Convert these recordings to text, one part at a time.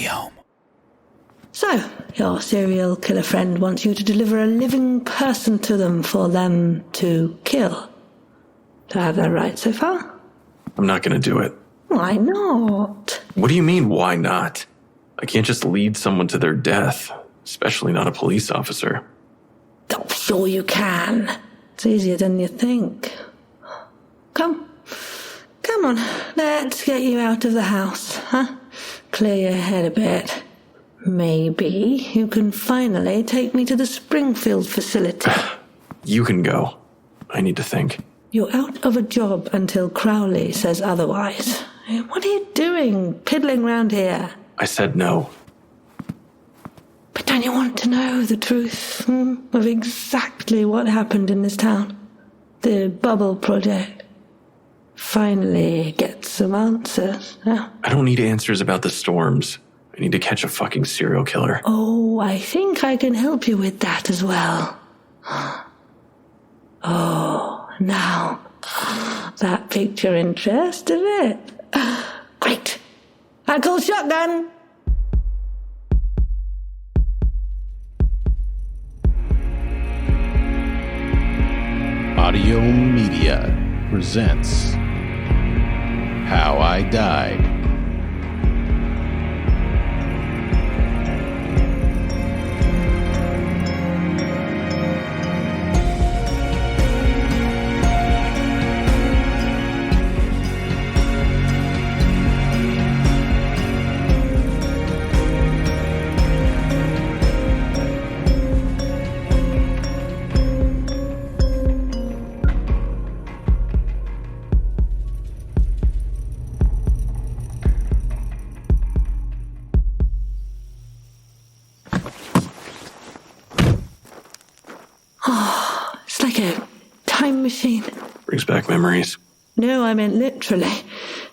Audiohm. So, your serial killer friend wants you to deliver a living person to them for them to kill. Do I have that right so far? I'm not going to do it. Why not? What do you mean, why not? I can't just lead someone to their death, especially not a police officer. Oh, sure you can. It's easier than you think. Come on, let's get you out of the house, huh? Clear your head a bit. Maybe you can finally take me to the Springfield facility. You can go. I need to think. You're out of a job until Crowley says otherwise. What are you doing, piddling round here? I said no. But don't you want to know the truth of exactly what happened in this town? The bubble project. Finally get some answers. Huh? I don't need answers about the storms. I need to catch a fucking serial killer. Oh, I think I can help you with that as well. Oh, now, that piqued your interest, did it? Great. I call shotgun. Audiohm Media presents How I Died. It's like a time machine. Brings back memories. No, I meant literally.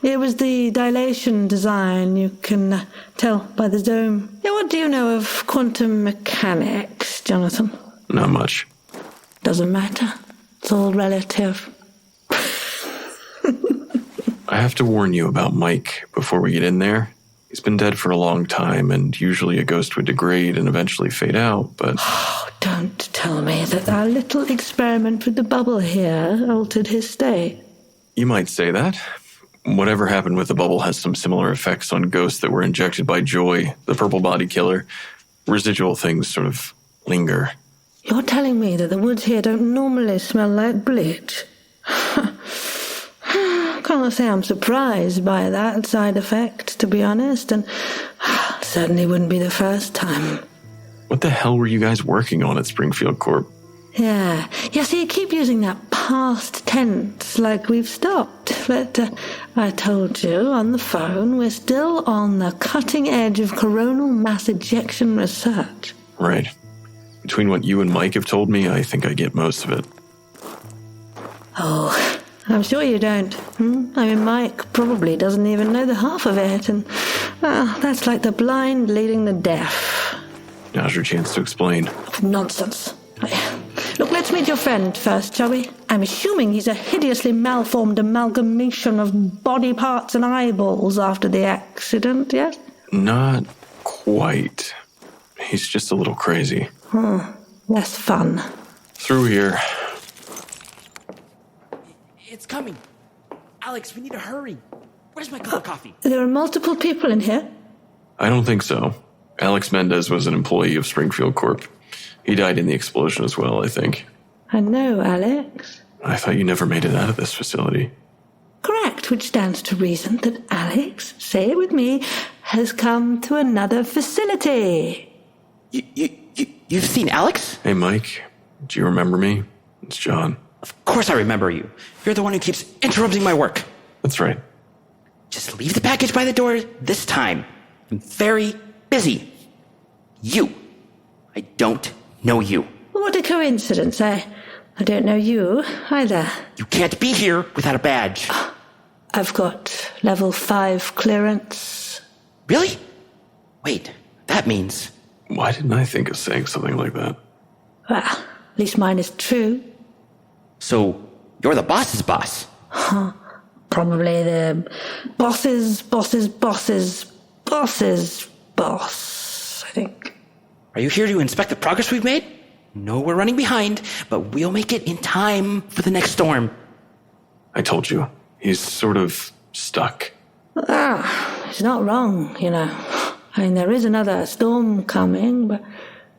It was the dilation design. You can tell by the dome. Yeah, what do you know of quantum mechanics, Jonathan? Not much. Doesn't matter. It's all relative. I have to warn you about Mike before we get in there. He's been dead for a long time, and usually a ghost would degrade and eventually fade out, but... Oh, don't tell me that our little experiment with the bubble here altered his state. You might say that. Whatever happened with the bubble has some similar effects on ghosts that were injected by Joy, the purple body killer. Residual things sort of linger. You're telling me that the woods here don't normally smell like bleach? Can't say I'm surprised by that side effect, to be honest, and certainly wouldn't be the first time. What the hell were you guys working on at Springfield Corp? Yeah, see, you keep using that past tense like we've stopped. But I told you on the phone we're still on the cutting edge of coronal mass ejection research. Right. Between what you and Mike have told me, I think I get most of it. Oh, I'm sure you don't. I mean, Mike probably doesn't even know the half of it, and that's like the blind leading the deaf. Now's your chance to explain. Nonsense. Look, let's meet your friend first, shall we? I'm assuming he's a hideously malformed amalgamation of body parts and eyeballs after the accident, yes? Not quite. He's just a little crazy. Less fun. Through here. It's coming. Alex, we need to hurry. Where's my cup of coffee? There are multiple people in here? I don't think so. Alex Mendez was an employee of Springfield Corp. He died in the explosion as well, I think. I know, Alex. I thought you never made it out of this facility. Correct, which stands to reason that Alex, say it with me, has come to another facility. You've seen Alex? Hey, Mike. Do you remember me? It's John. Of course I remember you. You're the one who keeps interrupting my work. That's right. Just leave the package by the door this time. I'm very busy. You. I don't know you. What a coincidence, I don't know you either. You can't be here without a badge. I've got level 5 clearance. Really? Wait, that means... Why didn't I think of saying something like that? Well, at least mine is true. So, you're the boss's boss? Probably the boss's boss, I think. Are you here to inspect the progress we've made? No, we're running behind, but we'll make it in time for the next storm. I told you, he's sort of stuck. He's not wrong, you know. I mean, there is another storm coming, but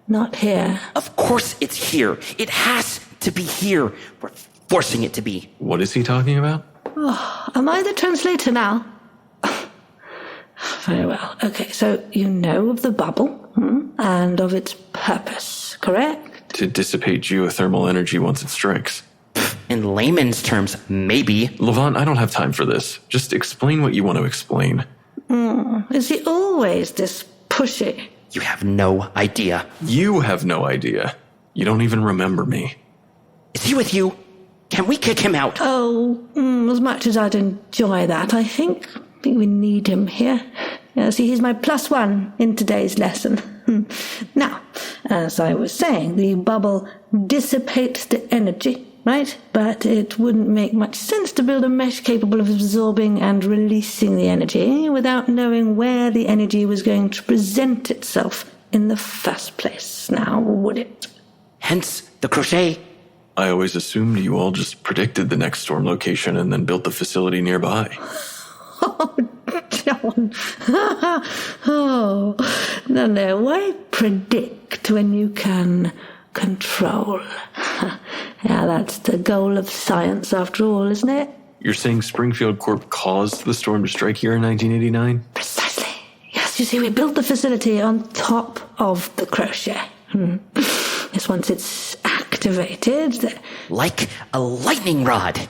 not here. Of course it's here. It has to be here. We're forcing it to be. What is he talking about? Oh, am I the translator now? Very well. Okay, so you know of the bubble, and of its purpose, correct? To dissipate geothermal energy once it strikes. In layman's terms, maybe. Levant, I don't have time for this. Just explain what you want to explain. Is he always this pushy? You have no idea. You have no idea. You don't even remember me. Is he with you? Can we kick him out? Oh, as much as I'd enjoy that, I think we need him here. See, he's my +1 in today's lesson. Now, as I was saying, the bubble dissipates the energy, right? But it wouldn't make much sense to build a mesh capable of absorbing and releasing the energy without knowing where the energy was going to present itself in the first place, now would it? Hence the crochet. I always assumed you all just predicted the next storm location and then built the facility nearby. Oh, John. Oh, no, why predict when you can control? Yeah, that's the goal of science after all, isn't it? You're saying Springfield Corp caused the storm to strike here in 1989? Precisely. Yes, you see, we built the facility on top of the crochet. Yes, once it's activated... Like a lightning rod.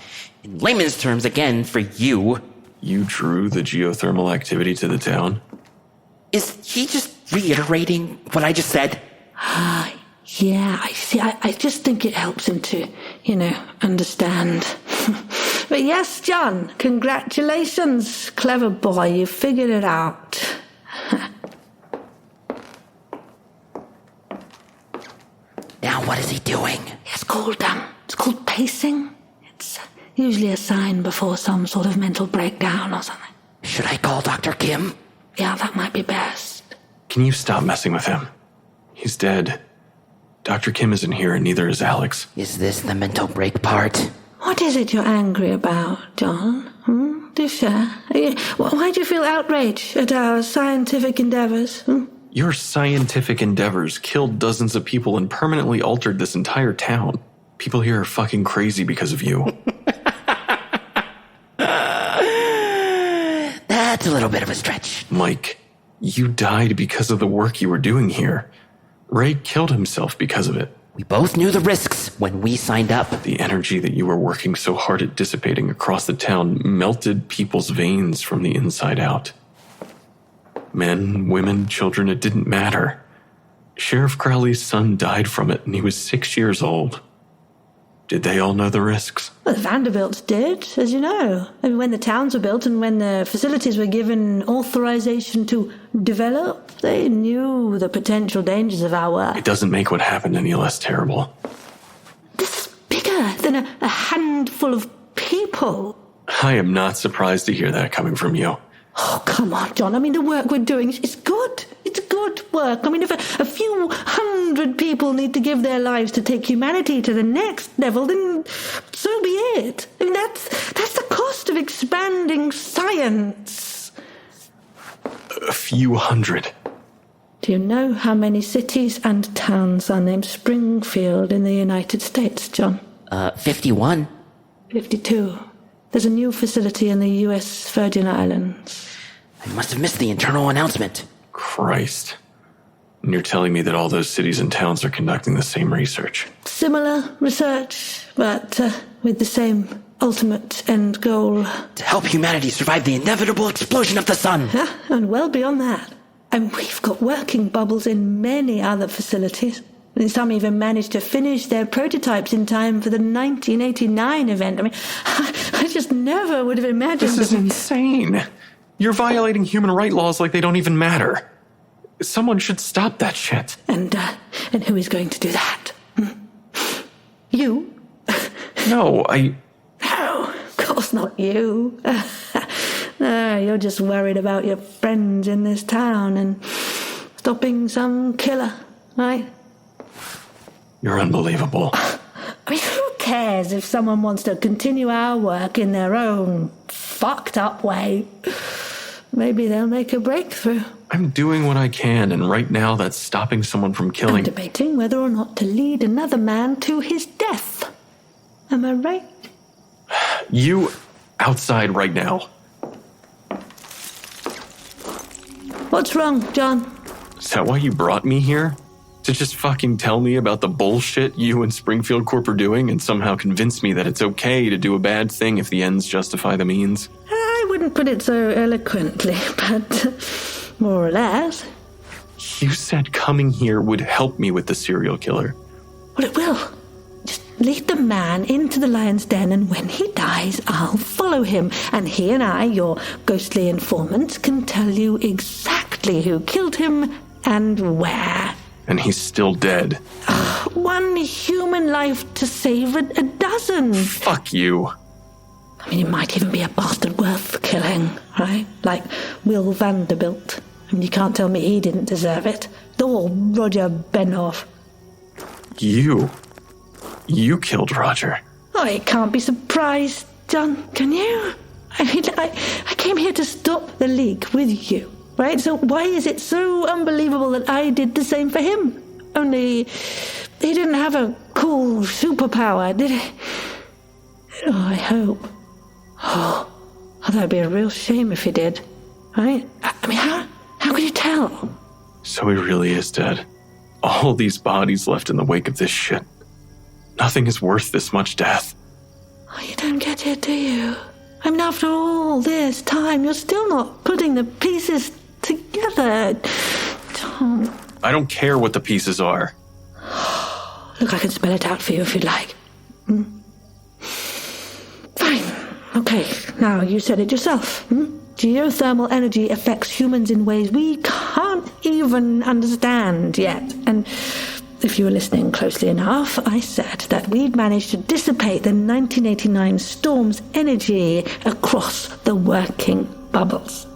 In layman's terms, again, for you... You drew the geothermal activity to the town? Is he just reiterating what I just said? Yeah, I see. I just think it helps him to, understand. But yes, John, congratulations. Clever boy, you figured it out. Now what is he doing? It's called pacing. It's usually a sign before some sort of mental breakdown or something. Should I call Dr. Kim? Yeah, that might be best. Can you stop messing with him? He's dead. Dr. Kim isn't here and neither is Alex. Is this the mental break part? What is it you're angry about, John? Do share. Why do you feel outrage at our scientific endeavors? Your scientific endeavors killed dozens of people and permanently altered this entire town. People here are fucking crazy because of you. That's a little bit of a stretch. Mike, you died because of the work you were doing here. Ray killed himself because of it. We both knew the risks when we signed up. The energy that you were working so hard at dissipating across the town melted people's veins from the inside out. Men, women, children, it didn't matter. Sheriff Crowley's son died from it and he was 6 years old. Did they all know the risks? Well, the Vanderbilts did, as you know. I mean, when the towns were built and when the facilities were given authorization to develop, they knew the potential dangers of our work. It doesn't make what happened any less terrible. This is bigger than a handful of people. I am not surprised to hear that coming from you. Oh, come on, John. I mean, the work we're doing is good. It's good work. I mean, if a few hundred people need to give their lives to take humanity to the next level, then so be it. I mean, that's the cost of expanding science. A few hundred. Do you know how many cities and towns are named Springfield in the United States, John? 51. 52. There's a new facility in the U.S. Virgin Islands. I must have missed the internal announcement. Christ. And you're telling me that all those cities and towns are conducting the same research? Similar research, but with the same ultimate end goal. To help humanity survive the inevitable explosion of the sun. Yeah, and well beyond that. And we've got working bubbles in many other facilities. And some even managed to finish their prototypes in time for the 1989 event. I mean, I just never would have imagined... This is insane. You're violating human rights laws like they don't even matter. Someone should stop that shit. And who is going to do that? You? No, No, of course not you. No, you're just worried about your friends in this town and stopping some killer, right? You're unbelievable. I mean, who cares if someone wants to continue our work in their own fucked up way? Maybe they'll make a breakthrough. I'm doing what I can, and right now that's stopping someone from I'm killing... debating whether or not to lead another man to his death. Am I right? You outside right now. What's wrong, John? Is that why you brought me here? To just fucking tell me about the bullshit you and Springfield Corp are doing and somehow convince me that it's okay to do a bad thing if the ends justify the means? I wouldn't put it so eloquently, but more or less. You said coming here would help me with the serial killer. Well, it will. Just lead the man into the lion's den, and when he dies, I'll follow him. And he and I, your ghostly informants, can tell you exactly who killed him and where. And he's still dead. One human life to save a dozen. Fuck you. I mean, it might even be a bastard worth killing, right? Like Will Vanderbilt. And you can't tell me he didn't deserve it. Or Roger Benoff. You killed Roger. Oh, I can't be surprised, John, can you? I mean, I came here to stop the leak with you, right? So why is it so unbelievable that I did the same for him? Only he didn't have a cool superpower, did he? Oh, I hope. Oh, that'd be a real shame if he did, right? I mean, how could you tell? So he really is dead. All these bodies left in the wake of this shit. Nothing is worth this much death. Oh, you don't get it, do you? I mean, after all this time, you're still not putting the pieces together. Tom. I don't care what the pieces are. Look, I can spell it out for you if you'd like. Fine. Okay, now you said it yourself. Geothermal energy affects humans in ways we can't even understand yet. And if you were listening closely enough, I said that we'd managed to dissipate the 1989 storm's energy across the working bubbles.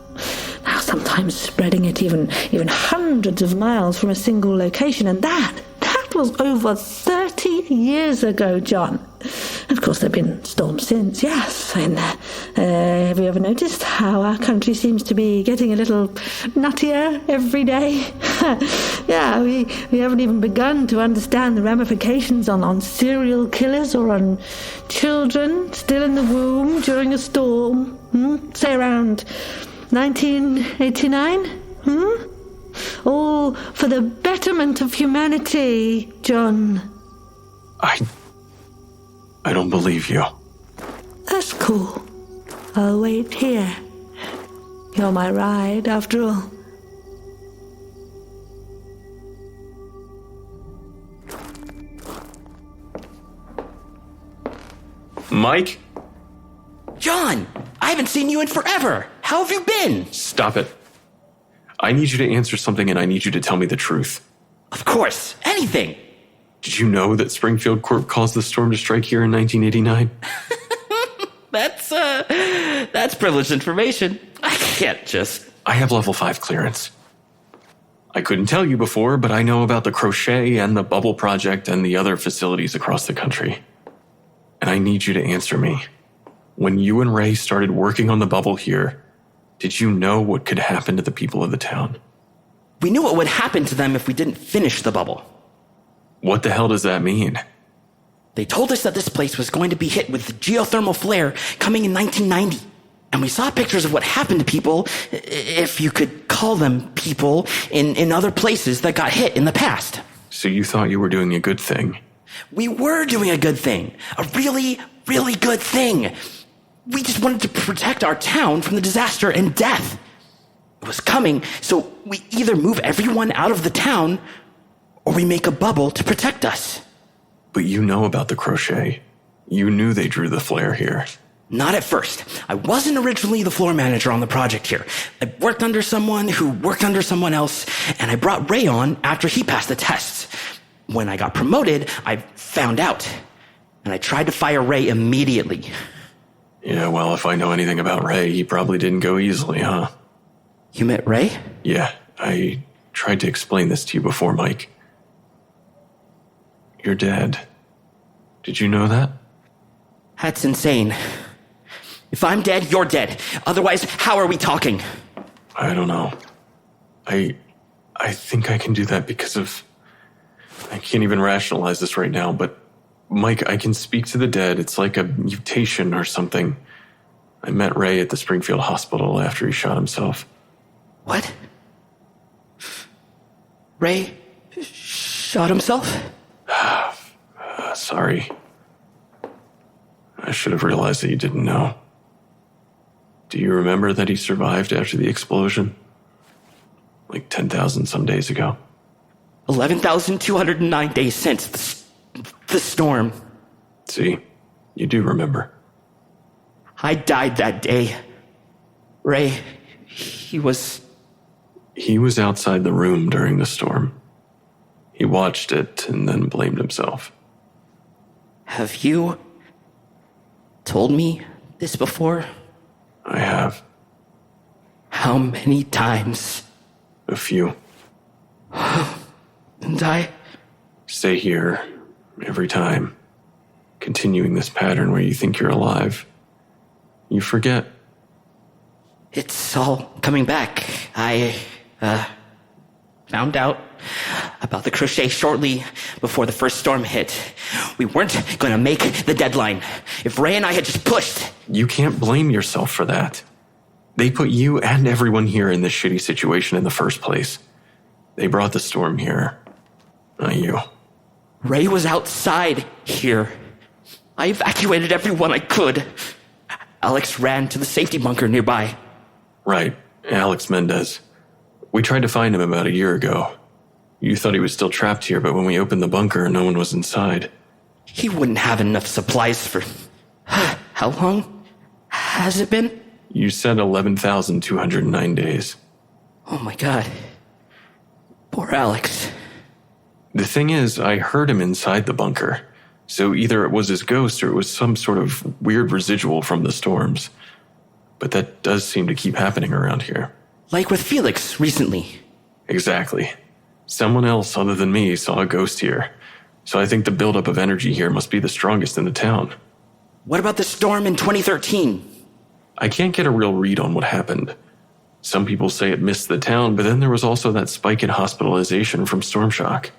Now, sometimes spreading it even hundreds of miles from a single location, and that was over 30 years ago, John. Of course, there have been storms since, yes. And have you ever noticed how our country seems to be getting a little nuttier every day? Yeah, we haven't even begun to understand the ramifications on serial killers or on children still in the womb during a storm. Say around 1989? All for the betterment of humanity, John. I don't believe you. That's cool. I'll wait here. You're my ride, after all. Mike? John, I haven't seen you in forever. How have you been? Stop it. I need you to answer something, and I need you to tell me the truth. Of course, anything. Did you know that Springfield Corp caused the storm to strike here in 1989? That's privileged information. I can't just... I have level 5 clearance. I couldn't tell you before, but I know about the crochet and the bubble project and the other facilities across the country. And I need you to answer me. When you and Ray started working on the bubble here, did you know what could happen to the people of the town? We knew what would happen to them if we didn't finish the bubble. What the hell does that mean? They told us that this place was going to be hit with the geothermal flare coming in 1990. And we saw pictures of what happened to people, if you could call them people, in other places that got hit in the past. So you thought you were doing a good thing? We were doing a good thing. A really, really good thing. We just wanted to protect our town from the disaster and death. It was coming, so we either move everyone out of the town or we make a bubble to protect us. But you know about the crochet. You knew they drew the flare here. Not at first. I wasn't originally the floor manager on the project here. I worked under someone who worked under someone else, and I brought Ray on after he passed the tests. When I got promoted, I found out, and I tried to fire Ray immediately. Yeah, well, if I know anything about Ray, he probably didn't go easily, huh? You met Ray? Yeah, I tried to explain this to you before, Mike. You're dead. Did you know that? That's insane. If I'm dead, you're dead. Otherwise, how are we talking? I don't know. I think I can do that because of... I can't even rationalize this right now, but Mike, I can speak to the dead. It's like a mutation or something. I met Ray at the Springfield hospital after he shot himself. What? Ray shot himself? Sorry. I should have realized that you didn't know. Do you remember that he survived after the explosion? Like 10,000 some days ago. 11,209 days since the storm. See, you do remember. I died that day. Ray, he was... He was outside the room during the storm. He watched it and then blamed himself. Have you told me this before? I have. How many times? A few. And I... Stay here every time, continuing this pattern where you think you're alive. You forget. It's all coming back. I found out about the crochet shortly before the first storm hit. We weren't going to make the deadline. If Ray and I had just pushed... You can't blame yourself for that. They put you and everyone here in this shitty situation in the first place. They brought the storm here, not you. Ray was outside here. I evacuated everyone I could. Alex ran to the safety bunker nearby. Right, Alex Mendez. We tried to find him about a year ago. You thought he was still trapped here, but when we opened the bunker, no one was inside. He wouldn't have enough supplies for... How long has it been? You said 11,209 days. Oh my god. Poor Alex. The thing is, I heard him inside the bunker. So either it was his ghost or it was some sort of weird residual from the storms. But that does seem to keep happening around here. Like with Felix recently. Exactly. Someone else other than me saw a ghost here. So I think the buildup of energy here must be the strongest in the town. What about the storm in 2013? I can't get a real read on what happened. Some people say it missed the town, but then there was also that spike in hospitalization from storm shock.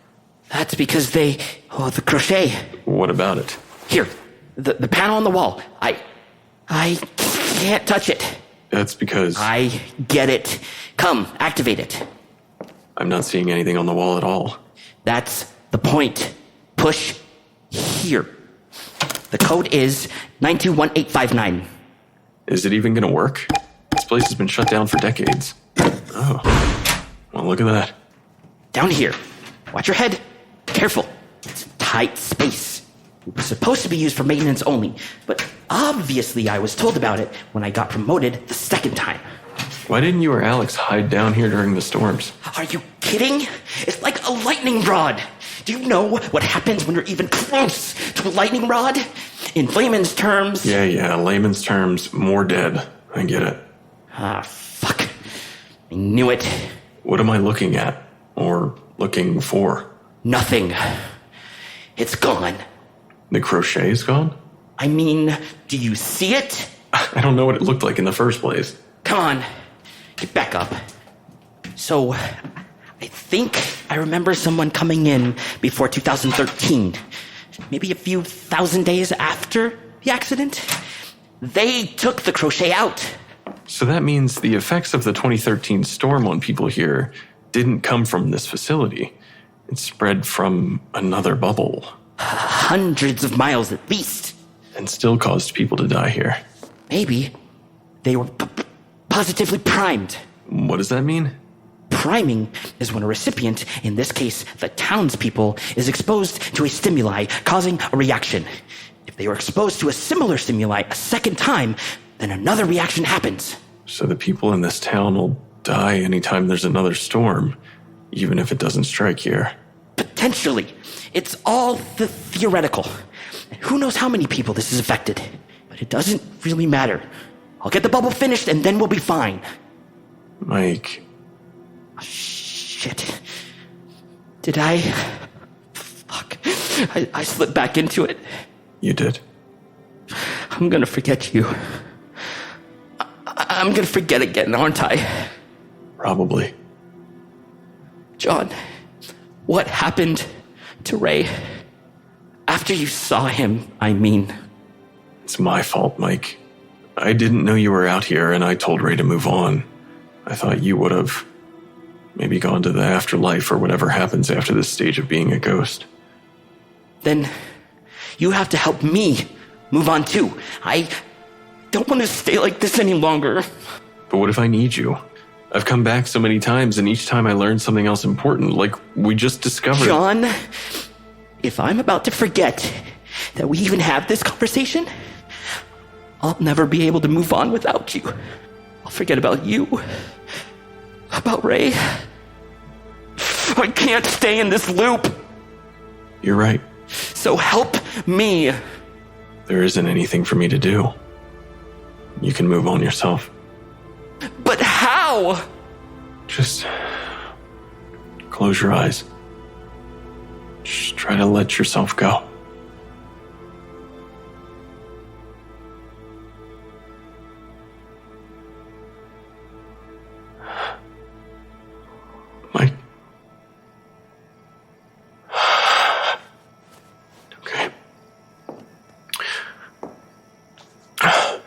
That's because the crochet. What about it? Here, the panel on the wall. I can't touch it. That's because... I get it. Come, activate it. I'm not seeing anything on the wall at all. That's the point. Push here. The code is 921859. Is it even going to work? This place has been shut down for decades. Oh. Well, look at that. Down here. Watch your head. Careful. It's a tight space. It was supposed to be used for maintenance only, but obviously I was told about it when I got promoted the second time. Why didn't you or Alex hide down here during the storms? Are you kidding? It's like a lightning rod. Do you know what happens when you're even close to a lightning rod? In layman's terms... Yeah, layman's terms, more dead. I get it. Fuck. I knew it. What am I looking at? Or looking for? Nothing. It's gone. The crochet is gone? I mean, do you see it? I don't know what it looked like in the first place. Come on. Get back up. So, I think I remember someone coming in before 2013. Maybe a few thousand days after the accident. They took the crochet out. So that means the effects of the 2013 storm on people here didn't come from this facility. It spread from another bubble. Hundreds of miles at least. And still caused people to die here. Maybe they were positively primed. What does that mean? Priming is when a recipient, in this case the townspeople, is exposed to a stimuli, causing a reaction. If they were exposed to a similar stimuli a second time, then another reaction happens. So the people in this town will die anytime there's another storm, even if it doesn't strike here. Potentially. It's all theoretical. Who knows how many people this has affected? But it doesn't really matter. I'll get the bubble finished and then we'll be fine. Mike... Shh. Shit. Did I? Fuck. I slipped back into it. You did. I'm gonna forget you. I'm gonna forget again, aren't I? Probably. John, what happened to Ray? After you saw him, I mean. It's my fault, Mike. I didn't know you were out here, and I told Ray to move on. I thought you would have maybe gone to the afterlife or whatever happens after this stage of being a ghost. Then you have to help me move on too. I don't want to stay like this any longer. But what if I need you? I've come back so many times, and each time I learned something else important, like we just discovered. John, if I'm about to forget that we even had this conversation, I'll never be able to move on without you. I'll forget about you, about Ray. I can't stay in this loop. You're right. So help me. There isn't anything for me to do. You can move on yourself. But how? Just close your eyes. Just try to let yourself go. Mike? Okay.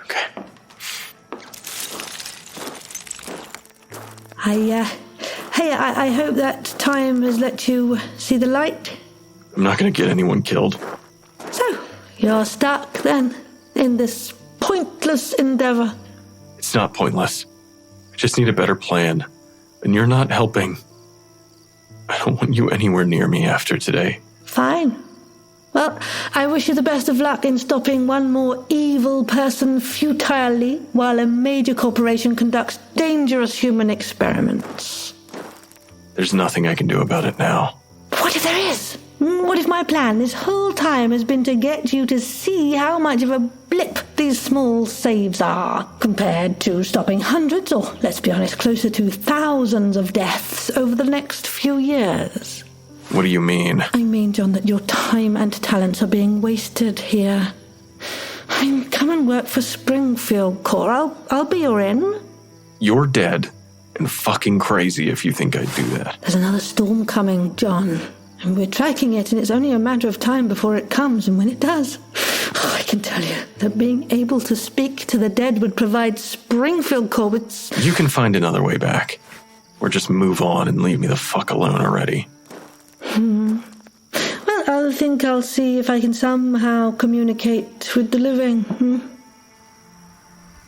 Okay. I hope that time has let you see the light. I'm not going to get anyone killed. So, you're stuck then, in this pointless endeavor. It's not pointless. I just need a better plan. And you're not helping. I don't want you anywhere near me after today. Fine. Well, I wish you the best of luck in stopping one more evil person futilely while a major corporation conducts dangerous human experiments. There's nothing I can do about it now. What if there is? What if my plan this whole time has been to get you to see how much of a blip these small saves are compared to stopping hundreds, or let's be honest, closer to thousands of deaths over the next few years? What do you mean? I mean, John, that your time and talents are being wasted here. Come and work for Springfield Corp. I'll be your in. You're dead and fucking crazy if you think I'd do that. There's another storm coming, John. And we're tracking it, and it's only a matter of time before it comes, and when it does, I can tell you that being able to speak to the dead would provide Springfield Corp. You can find another way back. Or just move on and leave me the fuck alone already. Well, I'll see if I can somehow communicate with the living.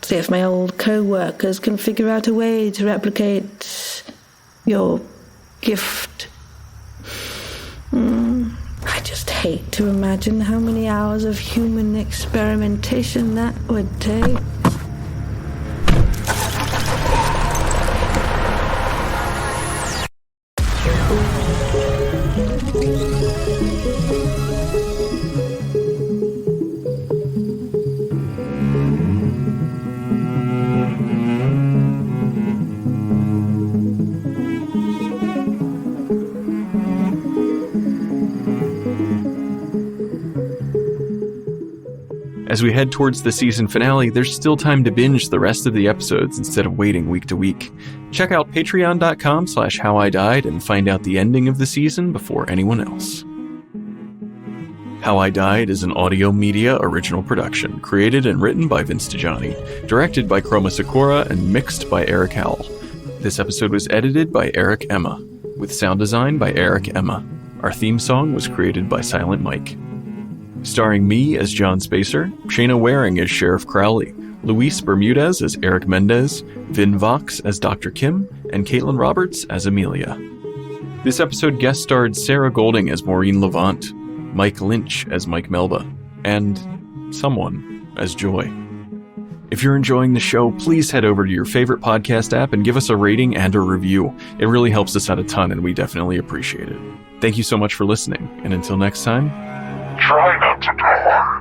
See if my old co-workers can figure out a way to replicate your gift. I just hate to imagine how many hours of human experimentation that would take. As we head towards the season finale, there's still time to binge the rest of the episodes instead of waiting week to week. Check out patreon.com/howidied and find out the ending of the season before anyone else. How I Died is an Audiohm Media original production, created and written by Vince Dajani, directed by Chroma Sikora, and mixed by Eric Howell. This episode was edited by Eric Emma, with sound design by Eric Emma. Our theme song was created by Silent Mike. Starring me as John Spacer, Shaina Waring as Sheriff Crowley, Luis Bermudez as Eric Mendez, Vin Vox as Dr. Kim, and Caitlin Roberts as Amelia. This episode guest starred Sarah Golding as Maureen Levant, Mike Lynch as Mike Melba, and someone as Joy. If you're enjoying the show, please head over to your favorite podcast app and give us a rating and a review. It really helps us out a ton, and we definitely appreciate it. Thank you so much for listening, and until next time, try not to die.